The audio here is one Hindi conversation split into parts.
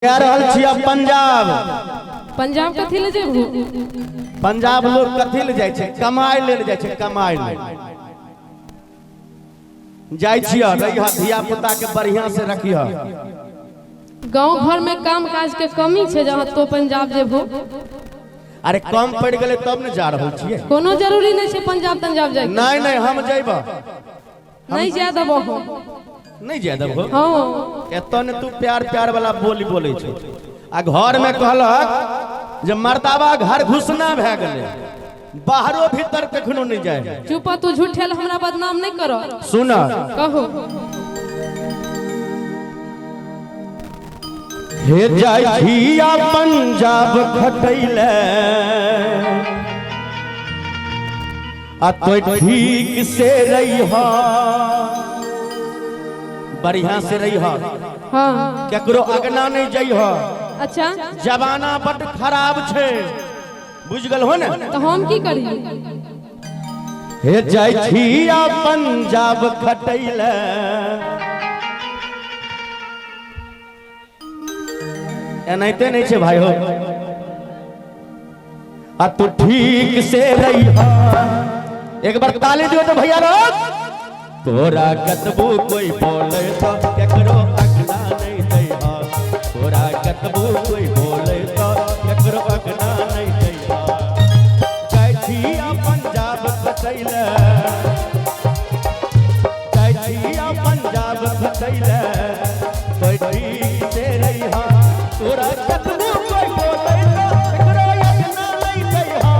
कह रहल छियै पंजाब। पंजाब कथी ले जेबू? पंजाब लोग कथी ले जाय छै? कमाई ले जाय छै, कमाई ले जाय छियै। रहिया धिया पुता के बढ़िया से रखिया। गांव घर में काम काज के कमी छै, जहाँ तो पंजाब जेबू। अरे कम पड़ गए तब न जा रहल छियै। कोनो जरूरी नहीं छै पंजाब तंजाब जाए। नहीं नहीं हम जइबा। नहीं जाय देबो हो। नहीं जाय देबो। हां एतो ने तू प्यार प्यार वाला बोली बोले छै। आ घर में कहलक जे मर्दावा घर घुसना भए गेले, बाहरो भीतर कखनो नहीं जाए। चुप तू झूठेल हमरा बदनाम नहीं करो। सुन कहो। हे जाय छिया पंजाब खटैले, आ तो ठीक से रहिहा, बढ़िया से रहिहा। हां केकरो अगना नहीं जइहा। अच्छा जमाना बड़ खराब छे, बुझ गल हो ने। तो हम की करी? हे जाय छिया पंजाब खटैले, एनाइते नहीं छे भाई हो। आ तू ठीक से रहिहा। एक बार ताली दियो तो भैया लोग। तोरा कतबू कोई बोले तो केकरो अगना नहीं दैहा। तोरा कतबू कोई बोले तो केकरो अगना नहीं दैहा। जाय छिया पंजाब खटैले, जाय छिया पंजाब खटैले, तो ठीक से रहिहा। तोरा कतबू कोई बोले तो केकरो अगना नहीं दैहा।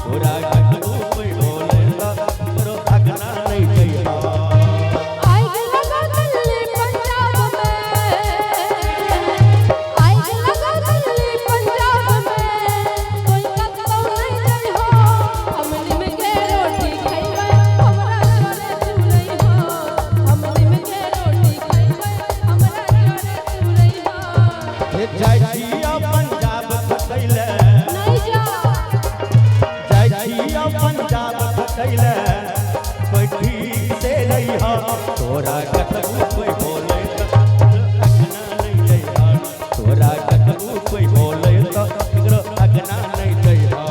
तोरा कतबू कोई बोले तो केकरो अगना नहीं दैहा। जाय छिया पंजाब खटैले, जाय छिया पंजाब खटैले, कोई ठीक से रहिहा। तोरा कतबू कोई बोले तो अगना नहीं दैहा। तोरा कतबू कोई बोले तो केकरो अगना नहीं दैहा।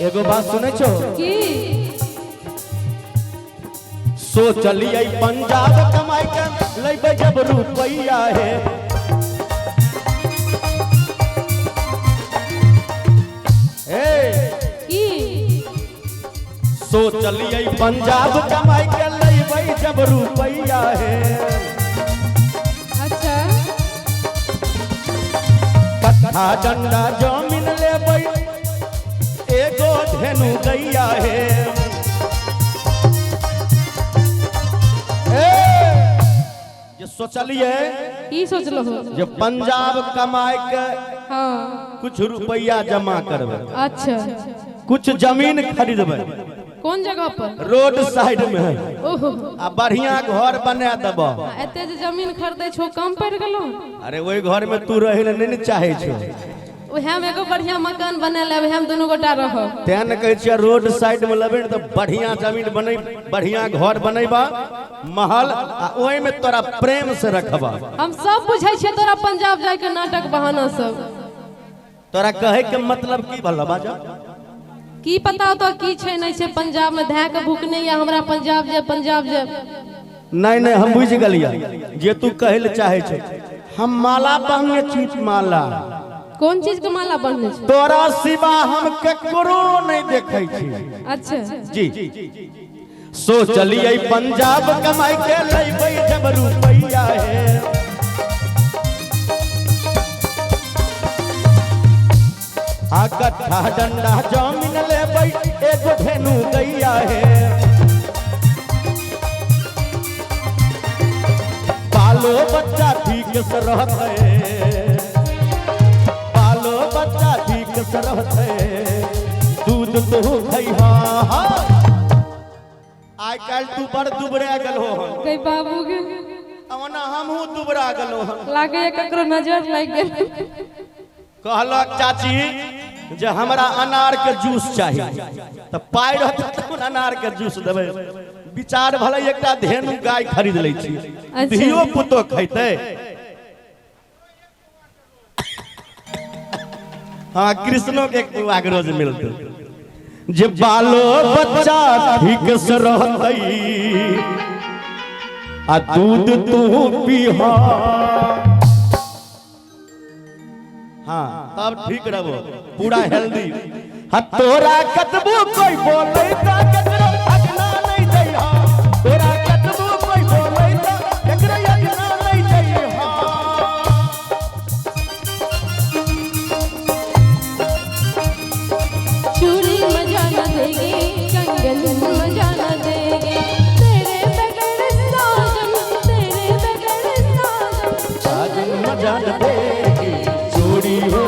एगो बात सुने छो की? सोचलिए पंजाब कमाई के लेबे जब रुपैया है। की? सोचलिए पंजाब कमाई के लेबे जब रुपैया है। अच्छा कट्ठा डंडा जमीन लेबे, एगो धेनु गैया है। ये सोचलिए की सोचलो हो? जे पंजाब कमाई के हाँ कुछ रुपया जमा करबे, अच्छा कुछ जमीन खरीदबे कौन जगह पर? रोड साइड में, ओहो आ बढ़िया घर बना देबो। एते जे जमीन खरीदे छो कम पड़ गेलो? अरे वही घर में तू रहे ले नहीं चाहे छो। ओहे में एगो बढ़िया मकान बना लेब, हम दोनों गोटा रहो। तें न कहे छियै रोड साइड में लेबे तो बढ़िया जमीन बने, बढ़िया घर बनेबा, महल, आ ओहि में तोरा प्रेम से रखबा। हम सब बुझै छियै तोरा पंजाब जाय के नाटक बहाना सब। तोरा कहे के मतलब की भला बाजा? की पता तो की छै नहीं छै पंजाब में धै के भूखने या हमरा पंजाब जे नहीं नहीं हम बुझ गलिया जे तू कहल चाहे छे। हम माला पहने छी, माला कौन चीज के माला बनने छै? तोरा सिवा हम केकरो नहीं देखे छी। अच्छा जी सोचलिए पंजाब कमाई के लैबै जब रुपैया है। आ कट्ठा डंडा जमीन लेबै एगो धेनु गैया है। बालो बच्चा ठीक से रहते, बालो बच्चा ठीक से रहते, दूध तो खैहा। आइ काल तू बड़ दुबरा गल हो कई बाबू के अवना हमहू दुबरा गलो हन। लागे ककरो नजर लग गेल। कहलक चाची जे हमरा अनार के जूस चाहिए, तो पाई रहते तो अनार के जूस देबै। विचार भले एकटा धेनु गाय खरीद लै छी, धियो पुतो खैते। हाँ कृष्णो के एक रोज मिलते जे बालो बच्चा ठीक से रहते, आ दूध तू पीहा। हाँ तब ठीक रहो, पूरा हेल्दी। हाँ तोरा कतबो कोई बोले ता केकरो अगना नहीं दैहा, तोरा कतबो कोई बोले ता केकरो अगना नहीं दैहा। चूड़ी मजा न देगी, कंगन मजा न देगी, तेरे बगैर साजन, तेरे बगैर साजन, साजन मजा न देगी, चूड़ी हो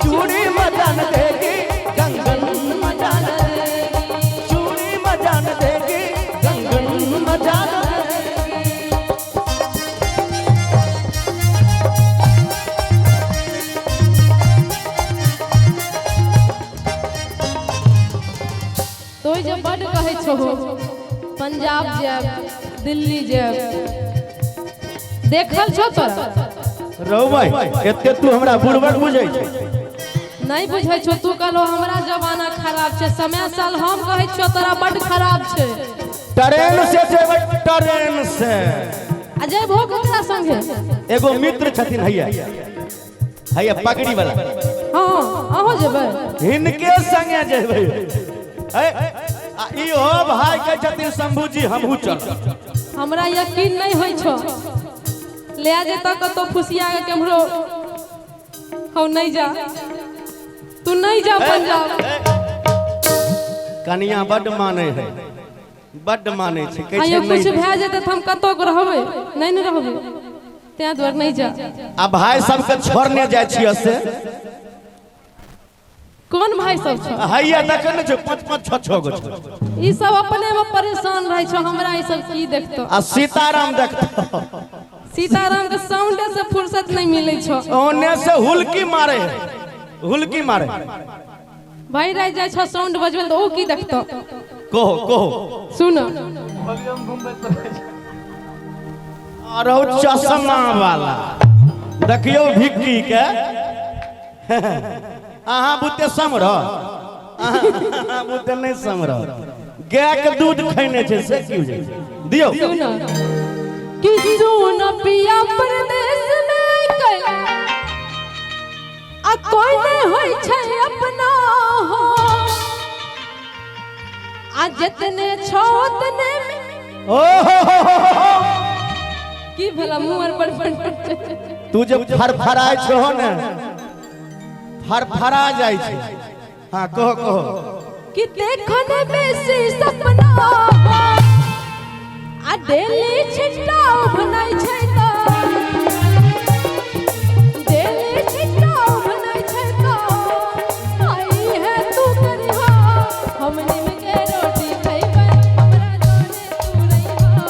चूड़ी मजा न देगी, कंगन मजा न देगी, चूड़ी मजा न देगी, कंगन मजा न देगी। तो जब बड़ कहे छो पंजाब जाब, दिल्ली जाब, देखल छो तोरा? रौ भाई एते तू हमरा बुड़बक बुझै छै? नहीं बुझे छो तू कहलो हमरा जमाना खराब छे, समय साल हम कहे छो तोरा बड़ खराब छे। ट्रेन से जेबै, ट्रेन से अजय भोग ककरा संगे? एगो मित्र छथिन हैया हैया पगड़ी वाला, हां अहो जेबै? हिनके संगे जेबै। आ इहो भाई के छथिन शंभू जी, हमहू चल। हमरा यकीन नहीं होई छो, ले जेता कतो खुशिया के केमरो हो नहीं जा, तू नहीं जा पंजाब। कनिया बड माने है, बड माने छै, कहै आइयो छै कुछ नहीं। भए जेते त हम कतो को रहबै, नहीं नहीं रहबै, ते द्वार नहीं जा। आ भाई सबके छोड़ने जाइ छियै से कौन भाई सब छो? हैया देखे न छै 5-5 6-6 गो छै। ई सब अपने में परेशान रहे छो, हमरा ई सब की देखतो? आ सीताराम देखतो, सीताराम के साउंडे से फुर्सत नहीं मिले छो। ओने से हुलकी मारे है, हुलकी मारे। भाई रह जाय छो साउंड बजबे तो ओ की देखतो? कहो कहो सुन अरौ चश्मा वाला देखियो भिक्की के। अहाँ बुते समर, अहाँ बुते नहीं समर। गाय के दूध खैने छै से की बुझै दियौ। सुन कि सुन पिया परदेश में कला आ कोई नहीं होई छै अपना हो, आ जतने छो तने ओ की भला मुंह पर तू जब फरफराय छो ने, फरफरा जाय छै। हां कहो कहो कि देखने में सी सपना हो, आ डेली छिटाओ बनाई छै तो, डेली छिटाओ बनाई छै तो, आई है तू करिहा हम निम के रोटी खइबै, हमरा जोरे तू रहिहा,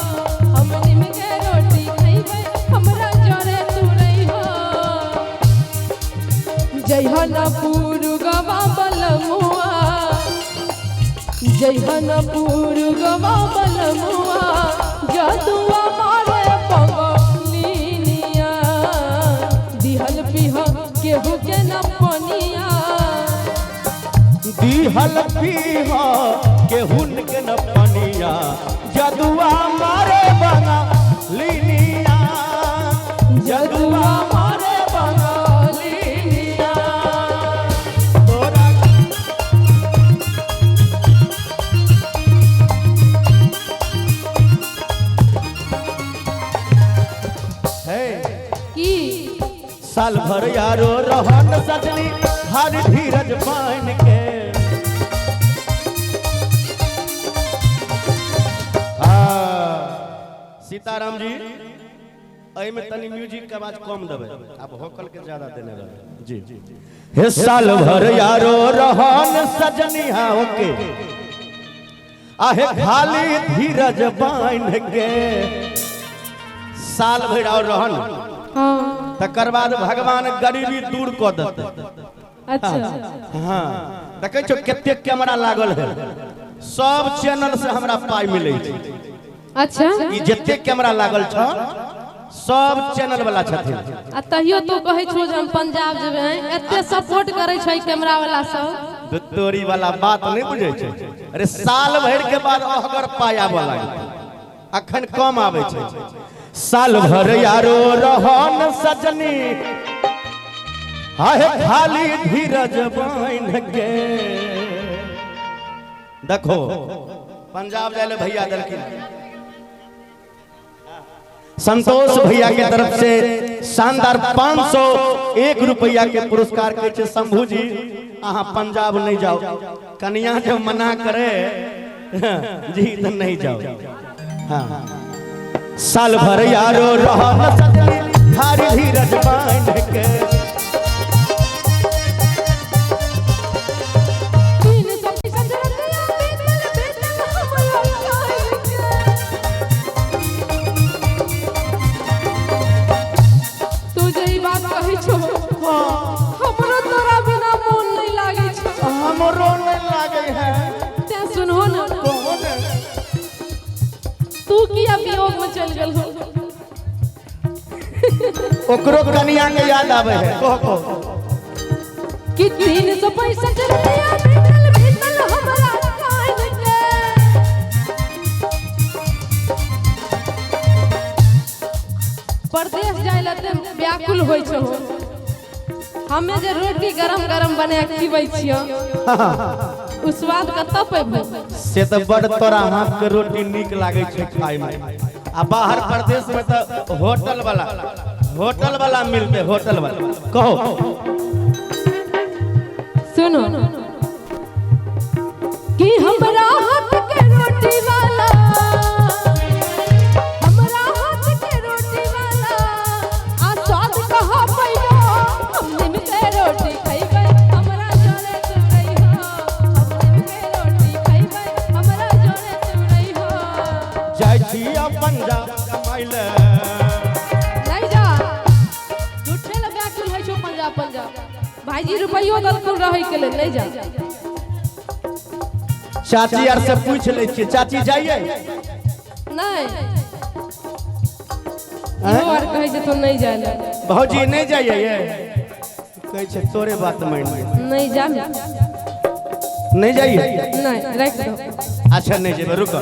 हम निम के रोटी खइबै, हमरा जोरे तू रहिहा। जयहनपुर गवा बलमुआ, जयहनपुर गवा बलमुआ, जदुआ मारे पवलिनिया, दिहल पिह केहू के न पनिया, दिहल पीहा केहू के न पनिया, जदुआ मारे बंगालिनिया, जदुआ मारे बंगालिनिया। साल भर यारो रहन सजनी हर धीरज बान के सीताराम जी में तनी म्यूजिक के आवाज कम देवे आप होकल के ज्यादा देने वाले जी हे साल भर यारो रहन सजनी हा ओके आहे खाली धीरज बान के साल भर और रहन हाँ तकर बाद भगवान गरीबी दूर कर देते अच्छा हाँ देखे छो केते कैमरा लागल है सब चैनल से हमरा पाई मिले अच्छा ई जते कैमरा लागल छ सब चैनल वाला छथिन आ तहियो तो कहै छो जे हम पंजाब जेबै एते सपोर्ट करै छै कैमरा वाला सब दुतोरी वाला बात नहीं बुझे छै अरे साल भर के बाद अगर पाई आबे लागे अखन कम आवे छै साल भर यारो रहन सजनी हाय खाली धीरज बान के देखो पंजाब जाले भैया दलकिन संतोष भैया के तरफ से शानदार 501 रुपया के पुरस्कार के छे शंभू जी अहाँ पंजाब नहीं जाओ कन्या जो मना करे जी तो नहीं जाओ हाँ साल भर यारो रहन सजनी थारी धीरज बान के 365 रतिया बीतल हमरो काहे तू जे ई बात कहै छो हमरो तोरा बिना मन नहीं लागे छो हमरो नहीं लागे है ते सुनहो ना तू किया वियोग में चल गेल हो ओकरो कन्या के याद आवे है कहो कि 365 रतिया बीतल हमरा काहे के परदेश जाय लते व्याकुल होय छो हमें जे रोटी गरम गरम बना के खिबै छियो उ स्वाद कत पेबो से तो बड़ तोरा हाथ के रोटी नीक लागे छै खाय में आ बाहर प्रदेश में तो होटल वाला मिलते होटल वाला कहो सुनो कि हमरा हाथ के रोटी वाला हमरा हाथ के रोटी वाला आ स्वाद कहा पैबो हम निम के रोटी खइबै हमरा जोरे चुरई हो हम निम के रोटी खइबै हमरा जोरे चुरई हो जाय छी पंजाब कमाइले नहीं जा झूठे ल व्याकुल होइ छो पंजाब भाईजी रुपयो दलकुल रहै के लेल नहीं जा चाची यार से पूछ ले छी चाची जाइए नहीं यो और कहै छै तो नहीं जाय ले भौजी नहीं जाइए ये कहै छै तोरे बात मान नहीं जा नहीं जाइए नहीं रख दो अच्छा नहीं जेबे रुको